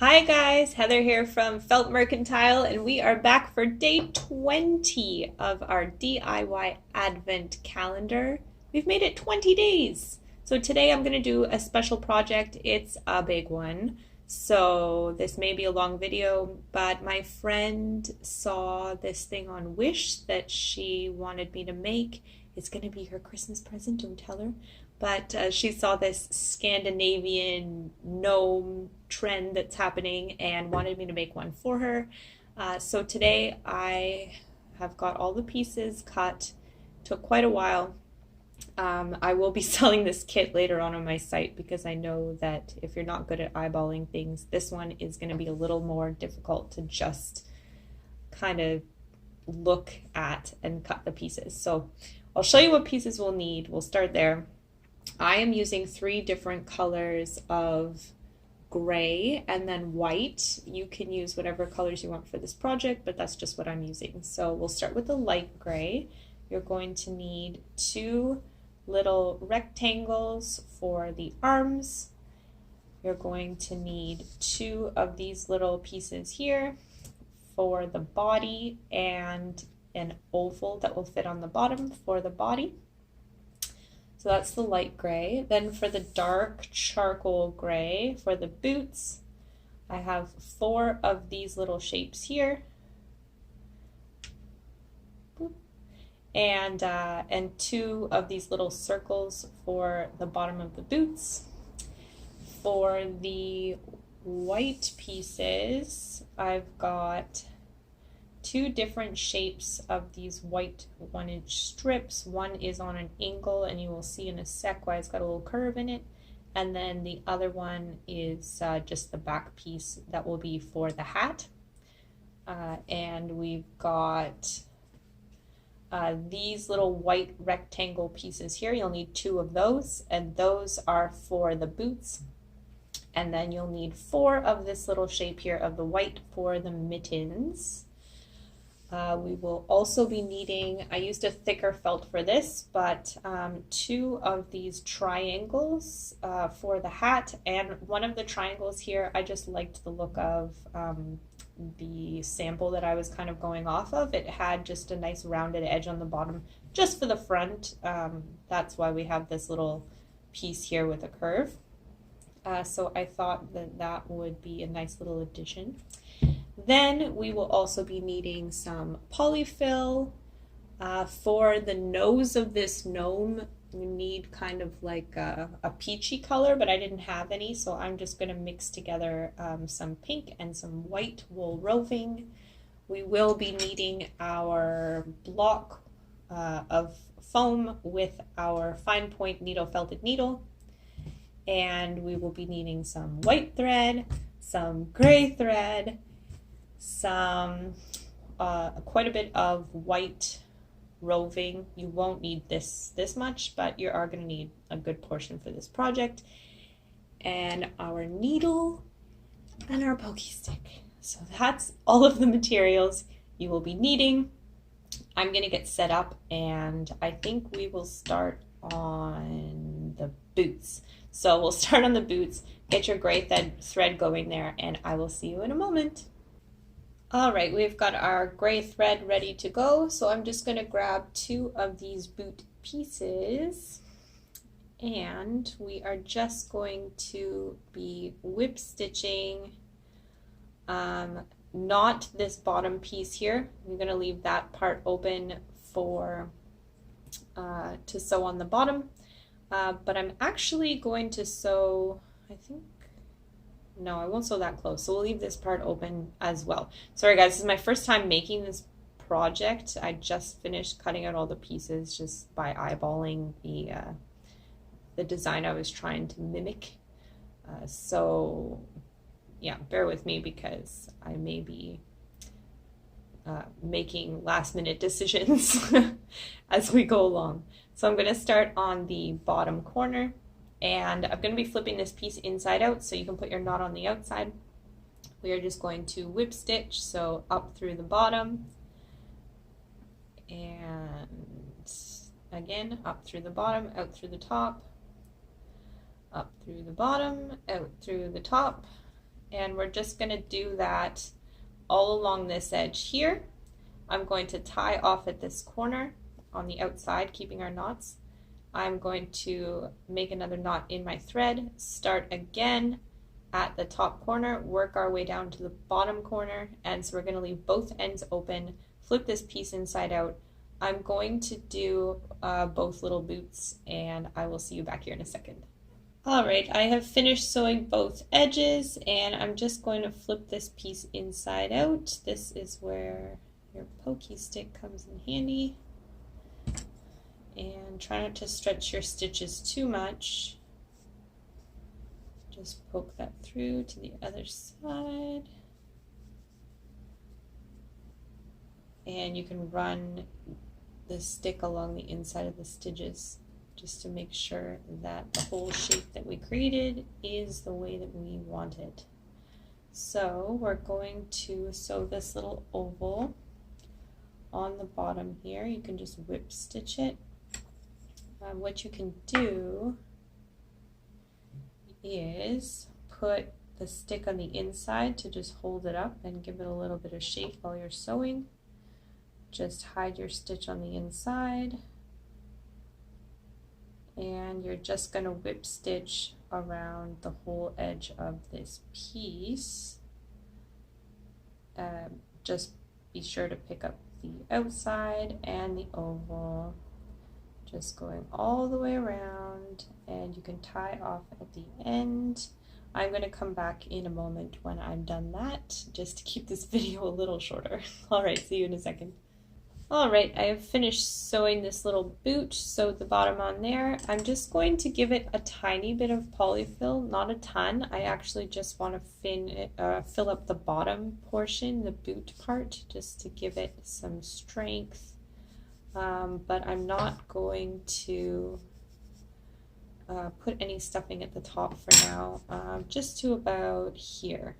Hi guys, Heather here from Felt Mercantile, and we are back for day 20 of our DIY Advent calendar. We've made it 20 days. So today I'm going to do a special project. It's a big one. So this may be a long video, but my friend saw this thing on Wish that she wanted me to make. It's going to be her Christmas present, don't tell her. But she saw this Scandinavian gnome trend that's happening and wanted me to make one for her. So today I have got all the pieces cut. Took quite a while. I will be selling this kit later on my site because I know that if you're not good at eyeballing things, this one is going to be a little more difficult to just kind of look at and cut the pieces. So I'll show you what pieces we'll need. We'll start there. I am using 3 different colors of gray and then white. You can use whatever colors you want for this project, but that's just what I'm using. So we'll start with the light gray. You're going to need 2 little rectangles for the arms. You're going to need 2 of these little pieces here for the body and an oval that will fit on the bottom for the body. So that's the light gray. Then for the dark charcoal gray, for the boots, I have 4 of these little shapes here. And 2 of these little circles for the bottom of the boots. For the white pieces, I've got 2 different shapes of these white 1-inch strips. One is on an angle, and you will see in a sec why it's got a little curve in it. And then the other one is just the back piece that will be for the hat. And we've got these little white rectangle pieces here. You'll need 2 of those, and those are for the boots. And then you'll need 4 of this little shape here of the white for the mittens. We will also be needing, I used a thicker felt for this, but 2 of these triangles for the hat, and one of the triangles here, I just liked the look of the sample that I was kind of going off of. It had just a nice rounded edge on the bottom just for the front. That's why we have this little piece here with a curve. So I thought that that would be a nice little addition. Then we will also be needing some polyfill. For the nose of this gnome, you need kind of like a peachy color, but I didn't have any, so I'm just going to mix together some pink and some white wool roving. We will be needing our block of foam with our fine point needle felted needle, and we will be needing some white thread, some gray thread, some quite a bit of white roving. You won't need this much, but you are going to need a good portion for this project, and our needle and our pokey stick. So that's all of the materials you will be needing. I'm going to get set up, and I think we will start on the boots. So we'll start on the boots. Get your gray thread going there, and I will see you in a moment. All right, we've got our gray thread ready to go. So I'm just going to grab 2 of these boot pieces, and we are just going to be whip stitching, not this bottom piece here. I'm going to leave that part open for to sew on the bottom, but I'm actually going to sew, I think, no, I won't sew that close, so we'll leave this part open as well. Sorry guys, this is my first time making this project. I just finished cutting out all the pieces just by eyeballing the design I was trying to mimic. So yeah, bear with me because I may be making last-minute decisions as we go along. So I'm going to start on the bottom corner. And I'm going to be flipping this piece inside out so you can put your knot on the outside. We are just going to whip stitch, so up through the bottom, and again up through the bottom, out through the top, up through the bottom, out through the top, And we're just going to do that all along this edge here. I'm going to tie off at this corner on the outside, keeping our knots. I'm going to make another knot in my thread, start again at the top corner, work our way down to the bottom corner, and so we're going to leave both ends open, flip this piece inside out. I'm going to do both little boots, and I will see you back here in a second. Alright, I have finished sewing both edges, and I'm just going to flip this piece inside out. This is where your pokey stick comes in handy. And try not to stretch your stitches too much. Just poke that through to the other side. And you can run the stick along the inside of the stitches just to make sure that the whole shape that we created is the way that we want it. So we're going to sew this little oval on the bottom here. You can just whip stitch it. What you can do is put the stick on the inside to just hold it up and give it a little bit of shape while you're sewing. Just hide your stitch on the inside, and you're just going to whip stitch around the whole edge of this piece. Just be sure to pick up the outside and the oval, just going all the way around, and you can tie off at the end. I'm going to come back in a moment when I'm done that, just to keep this video a little shorter. Alright, see you in a second. Alright, I have finished sewing this little boot, sewed the bottom on there. I'm just going to give it a tiny bit of polyfill, not a ton. I actually just want to fill up the bottom portion, the boot part, just to give it some strength. But I'm not going to put any stuffing at the top for now, just to about here.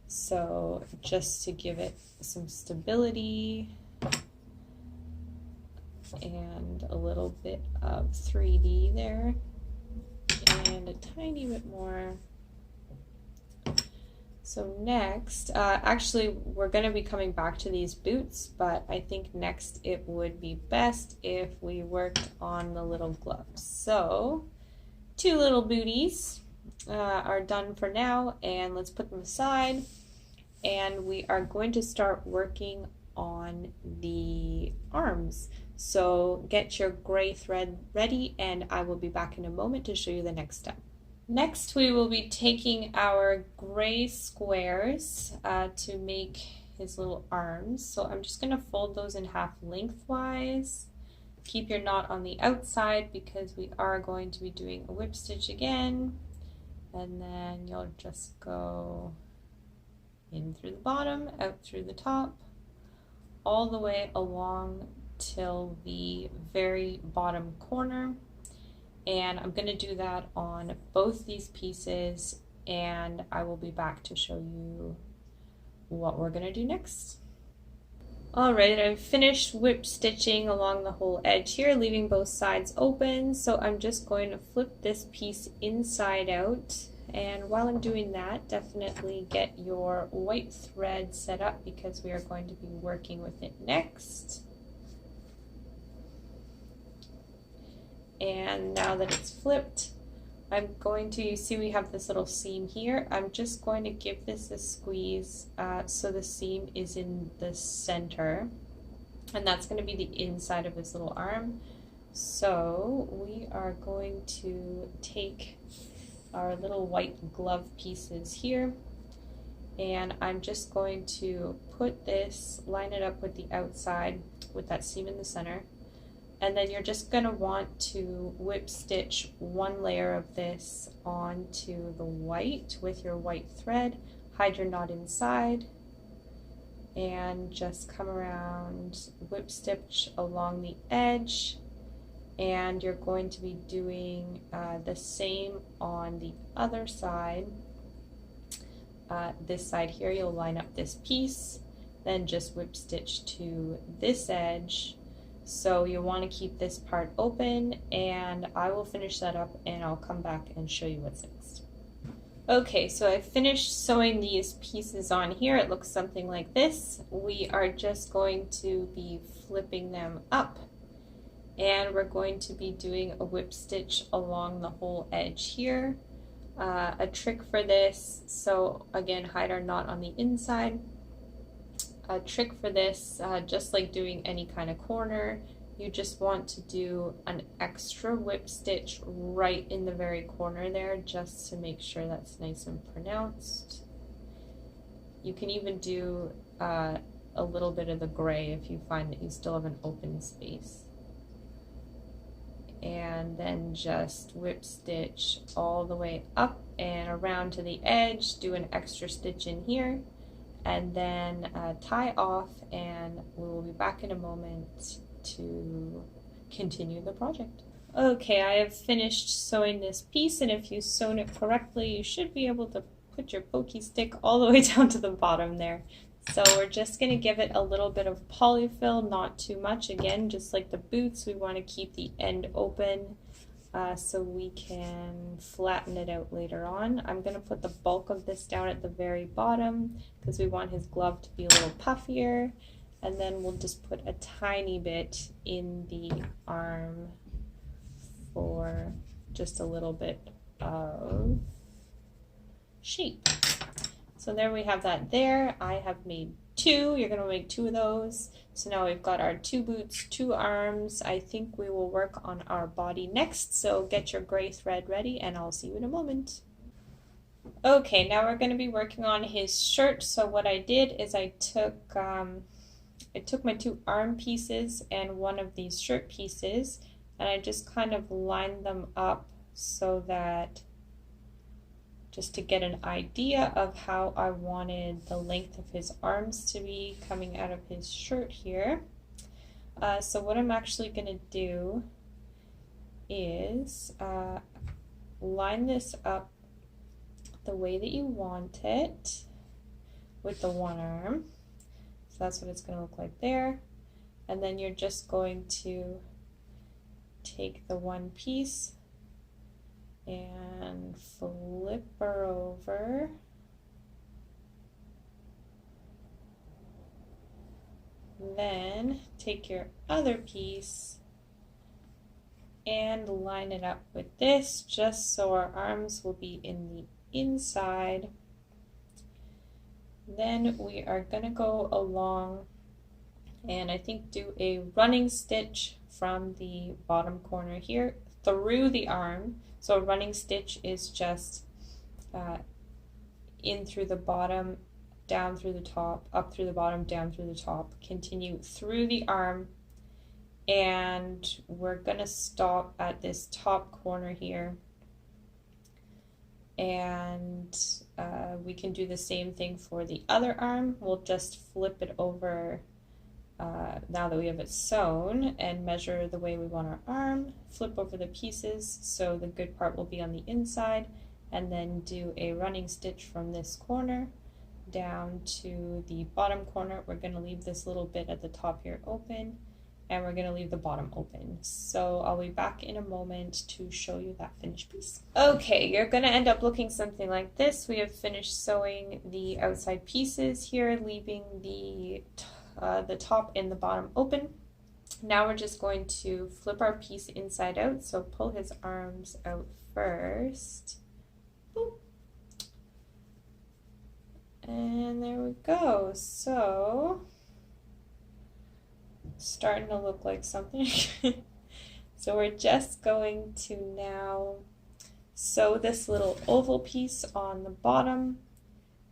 So just to give it some stability and a little bit of 3D there, and a tiny bit more. So next, actually we're going to be coming back to these boots, but I think next it would be best if we worked on the little gloves. So 2 little booties are done for now, and let's put them aside, and we are going to start working on the arms. So get your gray thread ready, and I will be back in a moment to show you the next step. Next, we will be taking our gray squares to make his little arms. So I'm just going to fold those in half lengthwise. Keep your knot on the outside because we are going to be doing a whip stitch again. And then you'll just go in through the bottom, out through the top, all the way along till the very bottom corner. And I'm going to do that on both these pieces, and I will be back to show you what we're going to do next. Alright, I've finished whip stitching along the whole edge here, leaving both sides open. So I'm just going to flip this piece inside out, and while I'm doing that, definitely get your white thread set up because we are going to be working with it next. And now that it's flipped, I'm going to, you see we have this little seam here. I'm just going to give this a squeeze so the seam is in the center. And that's going to be the inside of this little arm. So we are going to take our little white glove pieces here. And I'm just going to put this, line it up with the outside with that seam in the center. And then you're just going to want to whip stitch one layer of this onto the white with your white thread, hide your knot inside, and just come around, whip stitch along the edge, and you're going to be doing the same on the other side. This side here, you'll line up this piece, then just whip stitch to this edge. So you want to keep this part open, and I will finish that up and I'll come back and show you what's next. Okay, so I finished sewing these pieces on here. It looks something like this. We are just going to be flipping them up, and we're going to be doing a whip stitch along the whole edge here. A trick for this, so again, hide our knot on the inside. A trick for this, just like doing any kind of corner, you just want to do an extra whip stitch right in the very corner there, just to make sure that's nice and pronounced. You can even do a little bit of the gray if you find that you still have an open space. And then just whip stitch all the way up and around to the edge, do an extra stitch in here, and then tie off, and we will be back in a moment to continue the project. Okay, I have finished sewing this piece, and if you've sewn it correctly, you should be able to put your pokey stick all the way down to the bottom there. So we're just going to give it a little bit of polyfill, not too much. Again, just like the boots, we want to keep the end open so we can flatten it out later on. I'm going to put the bulk of this down at the very bottom because we want his glove to be a little puffier. And then we'll just put a tiny bit in the arm for just a little bit of shape. So there we have that there. I have made two. You're going to make two of those. So now we've got our two boots, two arms. I think we will work on our body next. So get your gray thread ready and I'll see you in a moment. Okay, now we're going to be working on his shirt. So what I did is I took my two arm pieces and one of these shirt pieces, and I just kind of lined them up so that, just to get an idea of how I wanted the length of his arms to be coming out of his shirt here. So what I'm actually going to do is line this up the way that you want it with the one arm. So that's what it's going to look like there. And then you're just going to take the one piece and flip her over. Then take your other piece and line it up with this, just so our arms will be in the inside. Then we are going to go along and I think do a running stitch from the bottom corner here through the arm. So a running stitch is just in through the bottom, down through the top, up through the bottom, down through the top, continue through the arm, and we're going to stop at this top corner here. And we can do the same thing for the other arm. We'll just flip it over now that we have it sewn and measure the way we want our arm, flip over the pieces so the good part will be on the inside, and then do a running stitch from this corner down to the bottom corner. We're going to leave this little bit at the top here open, and we're going to leave the bottom open. So I'll be back in a moment to show you that finished piece. Okay, you're going to end up looking something like this. We have finished sewing the outside pieces here, leaving the top and the bottom open. Now we're just going to flip our piece inside out. So pull his arms out first. Boop. And there we go. So starting to look like something. So we're just going to now sew this little oval piece on the bottom.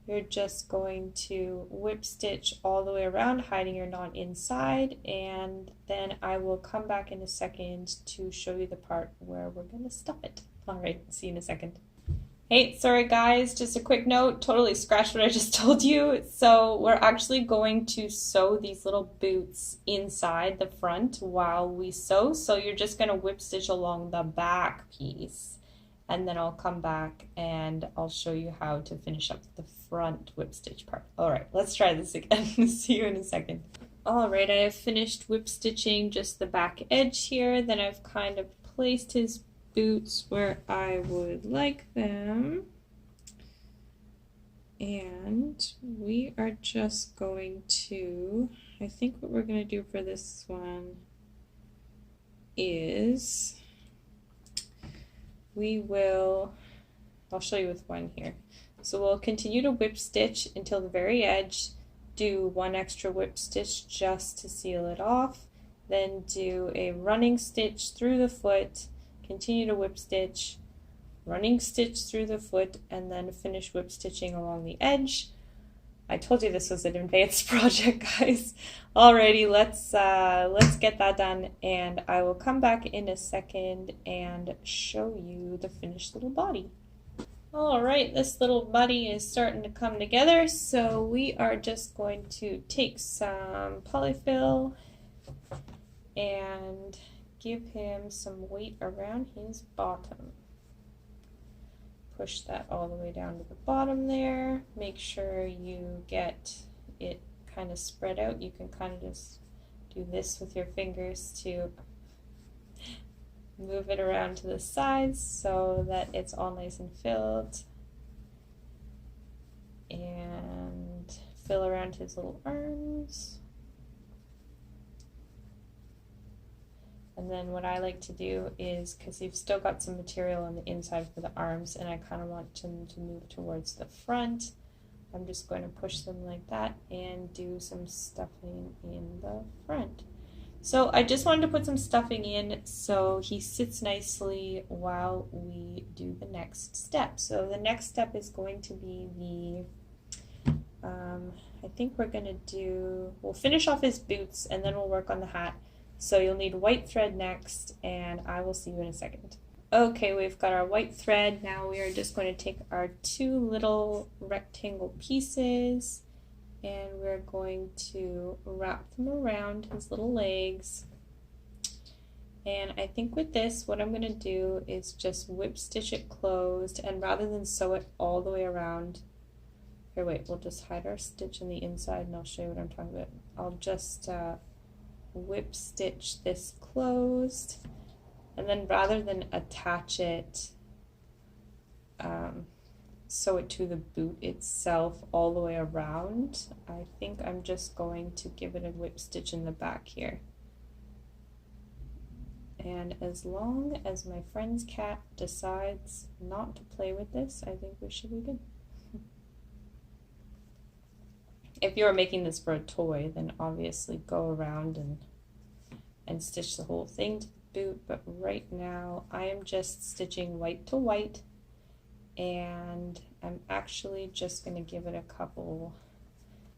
You're just going to whip stitch all the way around, hiding your knot inside, and then I will come back in a second to show you the part where we're going to stuff it. All right, see you in a second. Hey, sorry guys, just a quick note, totally scratched what I just told you. So we're actually going to sew these little boots inside the front while we sew. So you're just going to whip stitch along the back piece, and then I'll come back and I'll show you how to finish up the front whip stitch part. All right, let's try this again. See you in a second. All right, I have finished whip stitching just the back edge here. Then I've kind of placed his boots where I would like them. And we are just going to, I think what we're going to do for this one is I'll show you with one here. So we'll continue to whip stitch until the very edge, do one extra whip stitch just to seal it off, then do a running stitch through the foot, continue to whip stitch, running stitch through the foot, and then finish whip stitching along the edge. I told you this was an advanced project, guys. Alrighty, let's get that done, and I will come back in a second and show you the finished little body. Alright, this little buddy is starting to come together, so we are just going to take some polyfill and give him some weight around his bottom. Push that all the way down to the bottom there. Make sure you get it kind of spread out. You can kind of just do this with your fingers to move it around to the sides so that it's all nice and filled. And fill around his little arms. And then what I like to do is, because you've still got some material on the inside for the arms and I kind of want them to move towards the front, I'm just going to push them like that and do some stuffing in the front. So I just wanted to put some stuffing in so he sits nicely while we do the next step. So the next step is going to be I think we'll finish off his boots and then we'll work on the hat. So you'll need white thread next, and I will see you in a second. Okay, we've got our white thread. Now we are just going to take our two little rectangle pieces and we're going to wrap them around his little legs. And I think with this, what I'm going to do is just whip stitch it closed, and rather than sew it all the way around, here, wait, we'll just hide our stitch on the inside and I'll show you what I'm talking about. I'll just whip stitch this closed, and then rather than attach it, sew it to the boot itself all the way around, I think I'm just going to give it a whip stitch in the back here. And as long as my friend's cat decides not to play with this, I think we should be good. If you were making this for a toy, then obviously go around and stitch the whole thing to the boot, but right now I am just stitching white to white, and I'm actually just going to give it a couple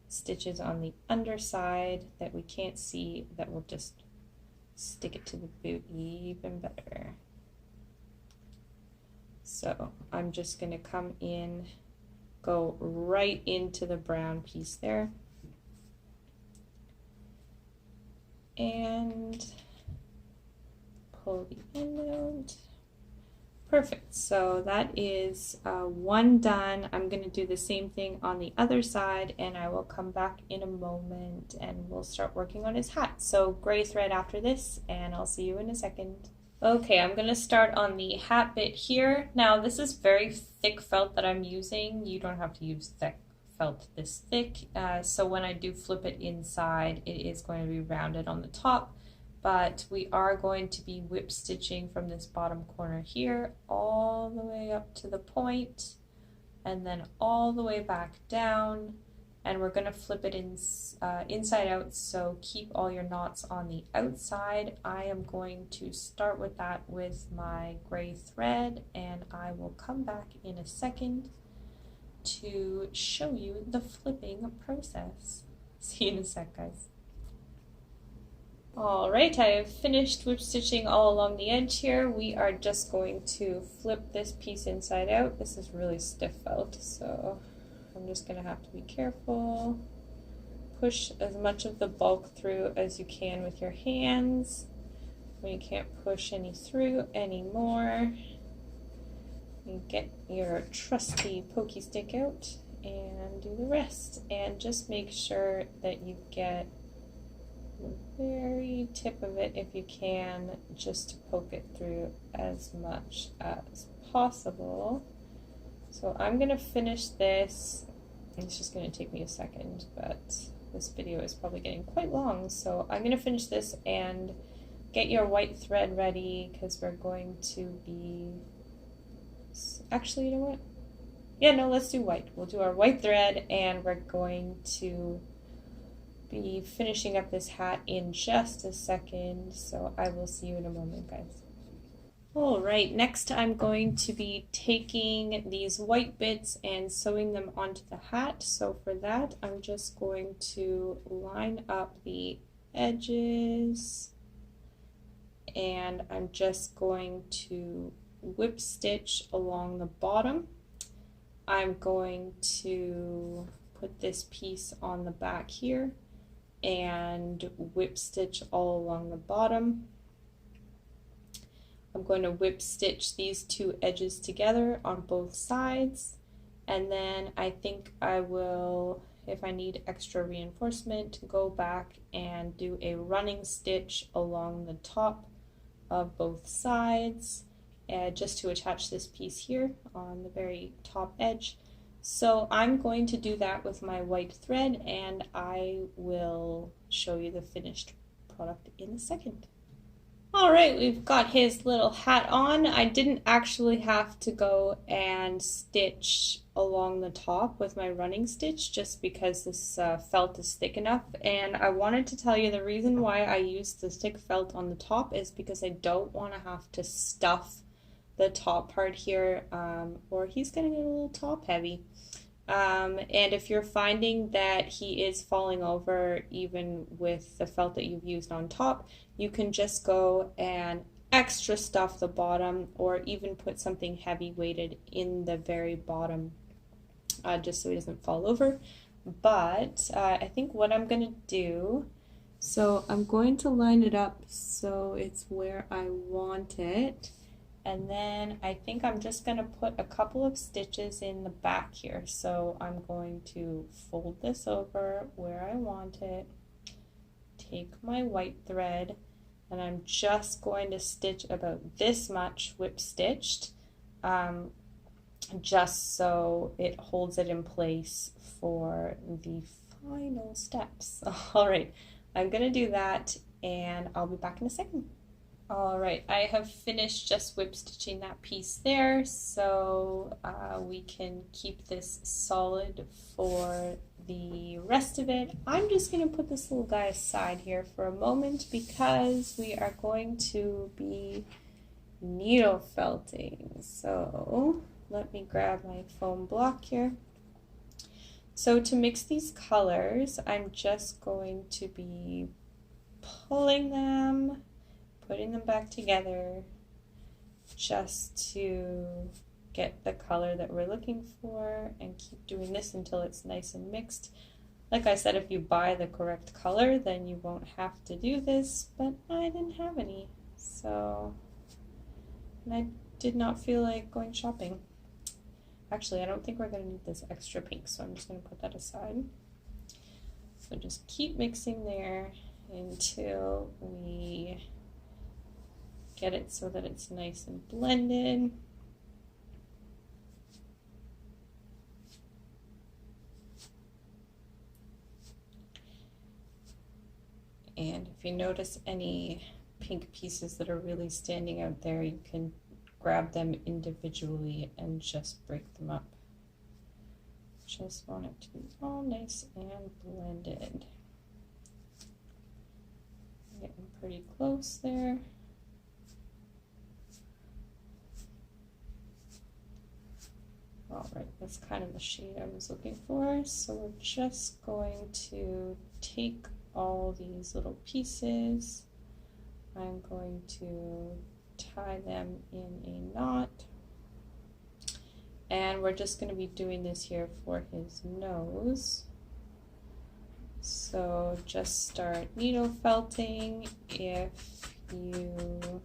stitches on the underside that we can't see that will just stick it to the boot even better. So I'm just going to come in, go right into the brown piece there, and pull the end out. Perfect. So that is one done. I'm going to do the same thing on the other side, and I will come back in a moment and we'll start working on his hat. So gray thread after this, and I'll see you in a second. Okay, I'm going to start on the hat bit here. Now this is very thick felt that I'm using. You don't have to use thick felt this thick. So when I do flip it inside, it is going to be rounded on the top. But we are going to be whip stitching from this bottom corner here all the way up to the point, and then all the way back down, and we're going to flip it inside out, so keep all your knots on the outside. I am going to start with that with my gray thread, and I will come back in a second to show you the flipping process. See you in a sec, guys. Alright, I have finished whip stitching all along the edge here. We are just going to flip this piece inside out. This is really stiff felt, so I'm just going to have to be careful. Push as much of the bulk through as you can with your hands. When you can't push any through anymore, you get your trusty pokey stick out and do the rest. And just make sure that you get the very tip of it, if you can, just to poke it through as much as possible. So I'm going to finish this It's just going to take me a second, but this video is probably getting quite long, so I'm going to finish this and get your white thread ready, because we're going to be... Actually, you know what? Yeah, no, let's do white. We'll do our white thread, and we're going to be finishing up this hat in just a second, so I will see you in a moment, guys. Alright, next I'm going to be taking these white bits and sewing them onto the hat. So for that, I'm just going to line up the edges, and I'm just going to whip stitch along the bottom. I'm going to put this piece on the back here and whip stitch all along the bottom. I'm going to whip stitch these two edges together on both sides, and then I think I will, if I need extra reinforcement, go back and do a running stitch along the top of both sides, just to attach this piece here on the very top edge. So I'm going to do that with my white thread, and I will show you the finished product in a second. Alright, we've got his little hat on. I didn't actually have to go and stitch along the top with my running stitch, just because this felt is thick enough. And I wanted to tell you the reason why I used the thick felt on the top is because I don't want to have to stuff the top part here, or he's going to get a little top heavy. And if you're finding that he is falling over even with the felt that you've used on top, you can just go and extra stuff the bottom, or even put something heavy weighted in the very bottom, just so he doesn't fall over. But I think what I'm going to do, so I'm going to line it up so it's where I want it. And then I think I'm just going to put a couple of stitches in the back here. So I'm going to fold this over where I want it, take my white thread, and I'm just going to stitch about this much whip stitched, just so it holds it in place for the final steps. Alright, I'm going to do that, and I'll be back in a second. Alright, I have finished just whip stitching that piece there, so we can keep this solid for the rest of it. I'm just going to put this little guy aside here for a moment, because we are going to be needle felting. So let me grab my foam block here. So to mix these colors, I'm just going to be pulling them, putting them back together, just to get the color that we're looking for, and keep doing this until it's nice and mixed. Like I said, if you buy the correct color, then you won't have to do this, but I didn't have any, so, and I did not feel like going shopping. Actually, I don't think we're going to need this extra pink, so I'm just going to put that aside. So just keep mixing there until we get it so that it's nice and blended. And if you notice any pink pieces that are really standing out there, you can grab them individually and just break them up. Just want it to be all nice and blended. Getting pretty close there. Alright, that's kind of the shade I was looking for. So we're just going to take all these little pieces. I'm going to tie them in a knot. And we're just going to be doing this here for his nose. So just start needle felting. If you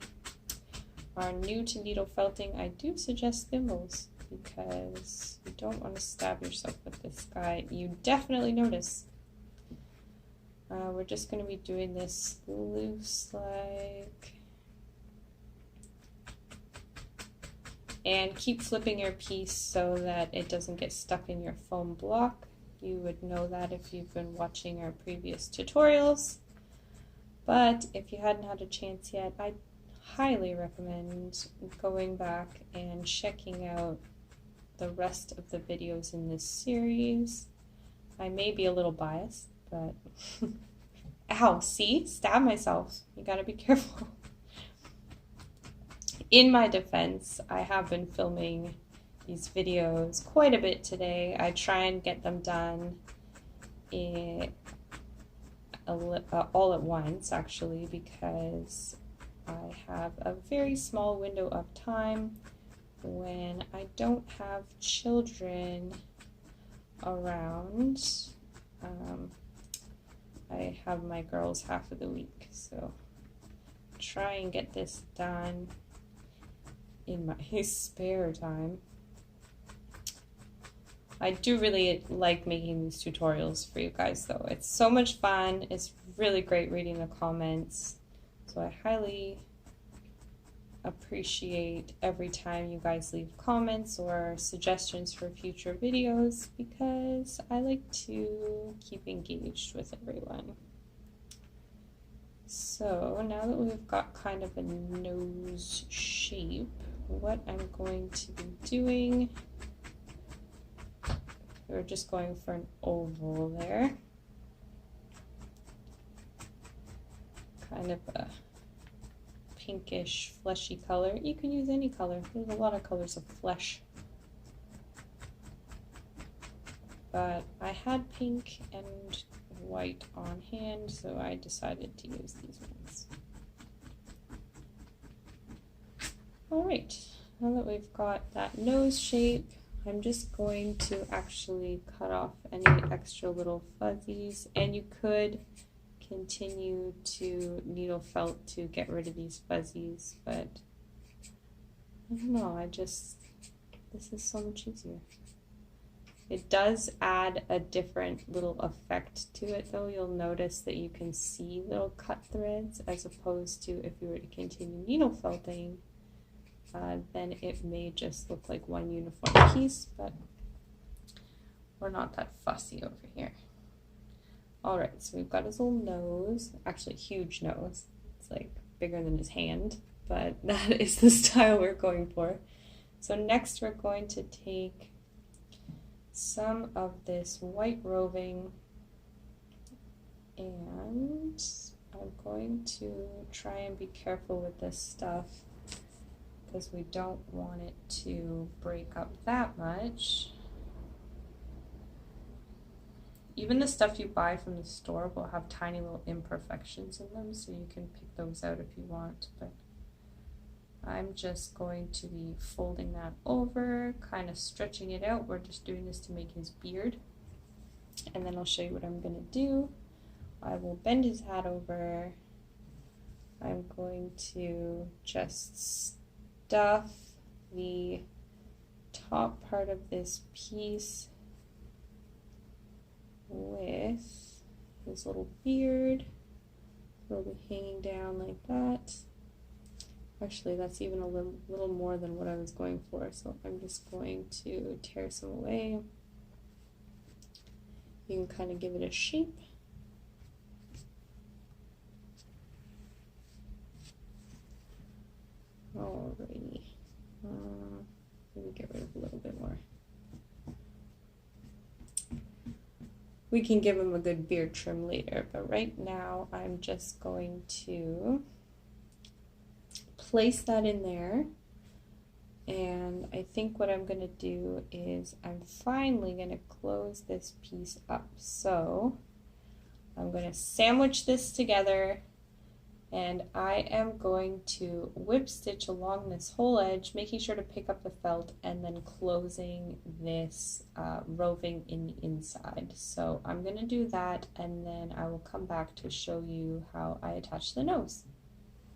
are new to needle felting, I do suggest thimbles, because you don't want to stab yourself with this guy. You definitely notice. We're just going to be doing this loose like, and keep flipping your piece so that it doesn't get stuck in your foam block. You would know that if you've been watching our previous tutorials. But if you hadn't had a chance yet, I highly recommend going back and checking out the rest of the videos in this series. I may be a little biased, but ow, see? Stab myself. You gotta be careful. In my defense, I have been filming these videos quite a bit today. I try and get them done all at once, actually, because I have a very small window of time when I don't have children around. I have my girls half of the week, so try and get this done in my spare time. I do really like making these tutorials for you guys though. It's so much fun. It's really great reading the comments. So I highly appreciate every time you guys leave comments or suggestions for future videos because I like to keep engaged with everyone. So now that we've got kind of a nose shape, what I'm going to be doing, we're just going for an oval there. Kind of a pinkish, fleshy color. You can use any color. There's a lot of colors of flesh. But I had pink and white on hand, so I decided to use these ones. Alright, now that we've got that nose shape, I'm just going to actually cut off any extra little fuzzies, and you could continue to needle felt to get rid of these fuzzies, but I don't know, this is so much easier. It does add a different little effect to it though. You'll notice that you can see little cut threads as opposed to if you were to continue needle felting, then it may just look like one uniform piece, but we're not that fussy over here. Alright, so we've got his little nose, actually huge nose. It's like bigger than his hand, but that is the style we're going for. So next we're going to take some of this white roving, and I'm going to try and be careful with this stuff because we don't want it to break up that much. Even the stuff you buy from the store will have tiny little imperfections in them, so you can pick those out if you want, but I'm just going to be folding that over, kind of stretching it out. We're just doing this to make his beard. And then I'll show you what I'm going to do. I will bend his hat over. I'm going to just stuff the top part of this piece with his little beard. It'll be hanging down like that. Actually, that's even a little more than what I was going for, so I'm just going to tear some away. You can kind of give it a shape. Alrighty. Maybe get rid of a little bit more. We can give him a good beard trim later, but right now I'm just going to place that in there, and I think what I'm going to do is I'm finally going to close this piece up. So I'm going to sandwich this together, and I am going to whip stitch along this whole edge, making sure to pick up the felt and then closing this roving in the inside. So I'm going to do that, and then I will come back to show you how I attach the nose.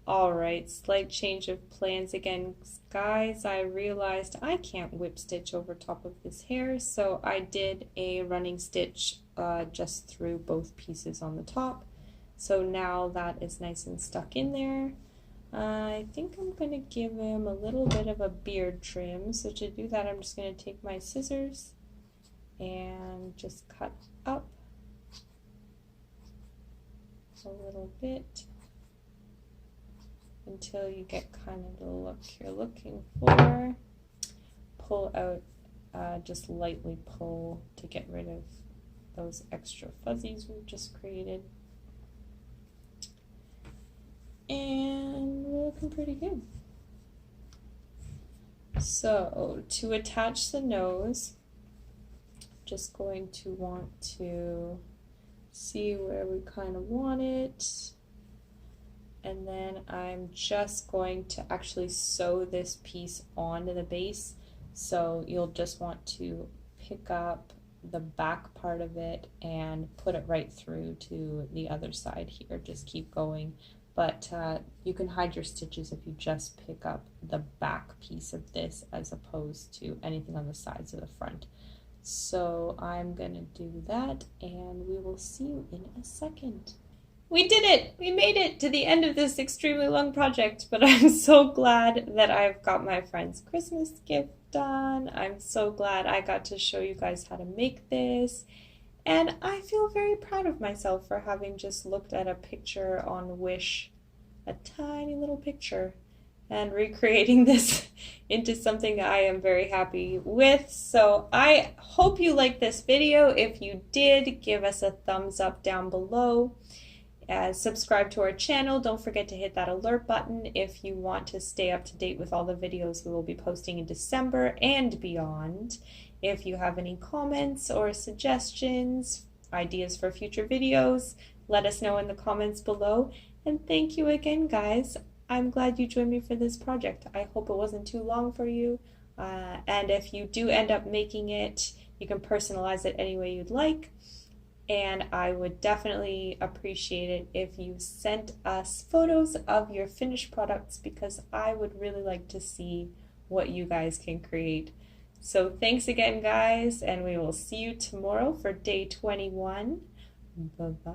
Alright, slight change of plans again, guys. I realized I can't whip stitch over top of this hair, so I did a running stitch just through both pieces on the top. So now that is nice and stuck in there. I think I'm going to give him a little bit of a beard trim. So to do that, I'm just going to take my scissors and just cut up a little bit until you get kind of the look you're looking for. Pull out, just lightly pull to get rid of those extra fuzzies we've just created. And we're looking pretty good. So to attach the nose, just going to want to see where we kind of want it, and then I'm just going to actually sew this piece onto the base. So you'll just want to pick up the back part of it and put it right through to the other side here. Just keep going, but you can hide your stitches if you just pick up the back piece of this as opposed to anything on the sides of the front. So I'm gonna do that, and we will see you in a second. We did it! We made it to the end of this extremely long project, but I'm so glad that I've got my friend's Christmas gift done. I'm so glad I got to show you guys how to make this, and I feel very proud of myself for having just looked at a picture on Wish, a tiny little picture, and recreating this into something I am very happy with. So I hope you liked this video. If you did, give us a thumbs up down below. Subscribe to our channel. Don't forget to hit that alert button if you want to stay up to date with all the videos we will be posting in December and beyond. If you have any comments or suggestions, ideas for future videos, let us know in the comments below. And thank you again, guys. I'm glad you joined me for this project. I hope it wasn't too long for you. And if you do end up making it, you can personalize it any way you'd like. And I would definitely appreciate it if you sent us photos of your finished products, because I would really like to see what you guys can create. So thanks again, guys, and we will see you tomorrow for day 21. Bye-bye.